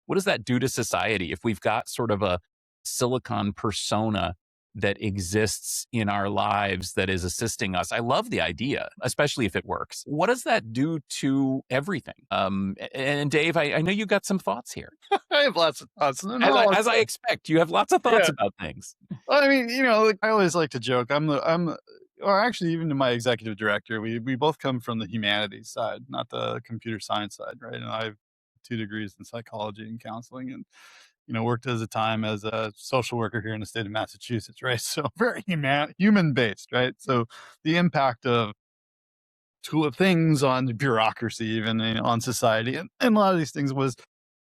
what does that do to society if we've got sort of a silicon persona that exists in our lives that is assisting us? I love the idea, especially if it works. What does that do to everything? And Dave, I know you got some thoughts here. I have lots of thoughts. As I expect, you have lots of thoughts about things. Well, I mean, like, I always like to joke. Or actually, even to my executive director, we both come from the humanities side, not the computer science side, right? And I have 2 degrees in psychology and counseling, and worked as a time as a social worker here in the state of Massachusetts, right? So very human based, right? So the impact of two of things on bureaucracy, even on society, and a lot of these things was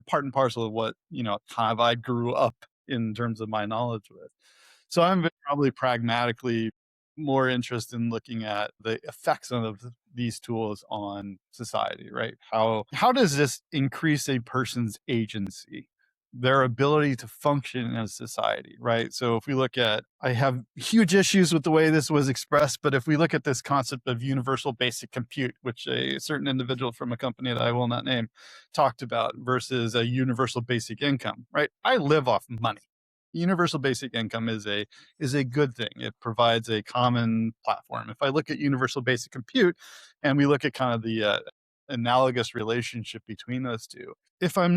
part and parcel of what kind of I grew up in terms of my knowledge with. So I'm probably pragmatically more interested in looking at the effects of these tools on society, right? How does this increase a person's agency, their ability to function in a society, right? So if we look at, I have huge issues with the way this was expressed, but if we look at this concept of universal basic compute, which a certain individual from a company that I will not name talked about, versus a universal basic income, right? I live off money. Universal basic income is a good thing. It provides a common platform. If I look at universal basic compute and we look at kind of the analogous relationship between those two, if I'm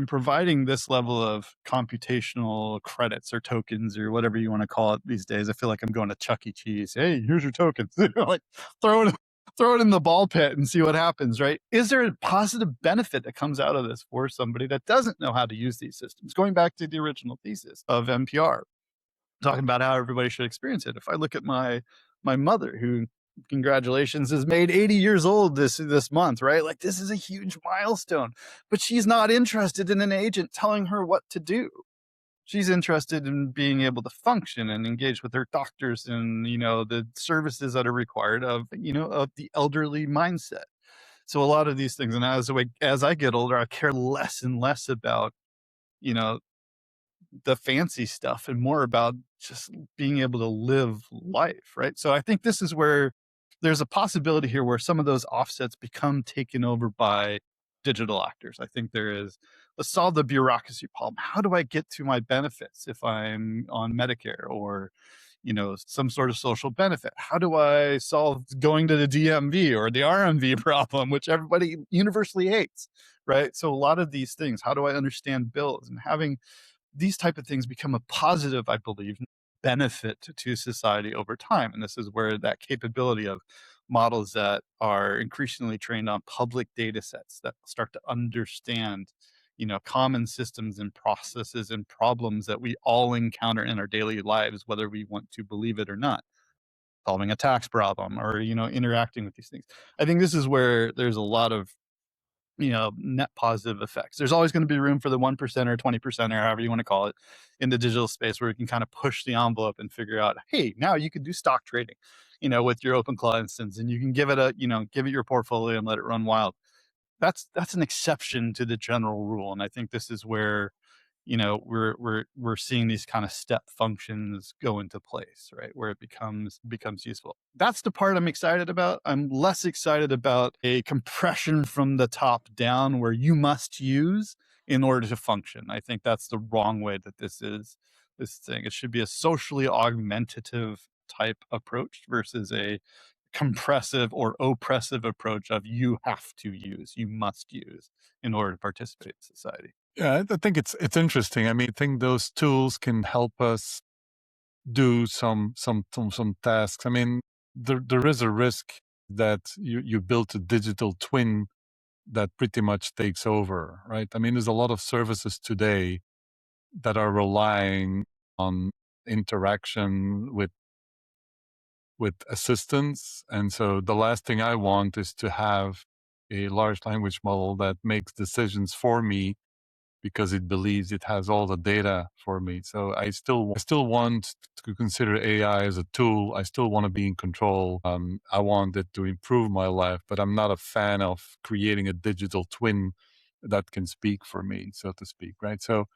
providing this level of computational credits or tokens or whatever you want to call it these days, I feel like I'm going to Chuck E. Cheese. Hey, here's your tokens. Like throw it in the ball pit and see what happens, right? Is there a positive benefit that comes out of this for somebody that doesn't know how to use these systems? Going back to the original thesis of NPR, talking about how everybody should experience it. If I look at my mother, who, congratulations, is made 80 years old this month, right? Like, this is a huge milestone, but she's not interested in an agent telling her what to do. She's interested in being able to function and engage with her doctors and, the services that are required of the elderly mindset. So a lot of these things, and as I get older, I care less and less about, you know, the fancy stuff and more about just being able to live life, right? So I think this is where there's a possibility here where some of those offsets become taken over by digital actors. I think let's solve the bureaucracy problem. How do I get to my benefits if I'm on Medicare or, some sort of social benefit? How do I solve going to the DMV or the RMV problem, which everybody universally hates, right? So a lot of these things, how do I understand bills, and having these type of things become a positive, I believe, benefit to society over time. And this is where that capability of models that are increasingly trained on public data sets that start to understand, common systems and processes and problems that we all encounter in our daily lives, whether we want to believe it or not. Solving a tax problem or, interacting with these things. I think this is where there's a lot of net positive effects. There's always going to be room for the 1% or 20%, or however you want to call it, in the digital space, where you can kind of push the envelope and figure out, hey, now you can do stock trading, with your OpenClaw instance, and you can give it your portfolio and let it run wild. That's an exception to the general rule. And I think this is where, we're seeing these kind of step functions go into place, right? Where it becomes useful. That's the part I'm excited about. I'm less excited about a compression from the top down where you must use in order to function. I think that's the wrong way that this thing. It should be a socially augmentative type approach versus a compressive or oppressive approach of you must use in order to participate in society. Yeah, I think it's interesting. I mean, I think those tools can help us do some tasks. I mean, there is a risk that you build a digital twin that pretty much takes over, right? I mean, there's a lot of services today that are relying on interaction with assistants. And so the last thing I want is to have a large language model that makes decisions for me because it believes it has all the data for me. So I still want to consider AI as a tool. I still want to be in control. I want it to improve my life, but I'm not a fan of creating a digital twin that can speak for me, so to speak, right? So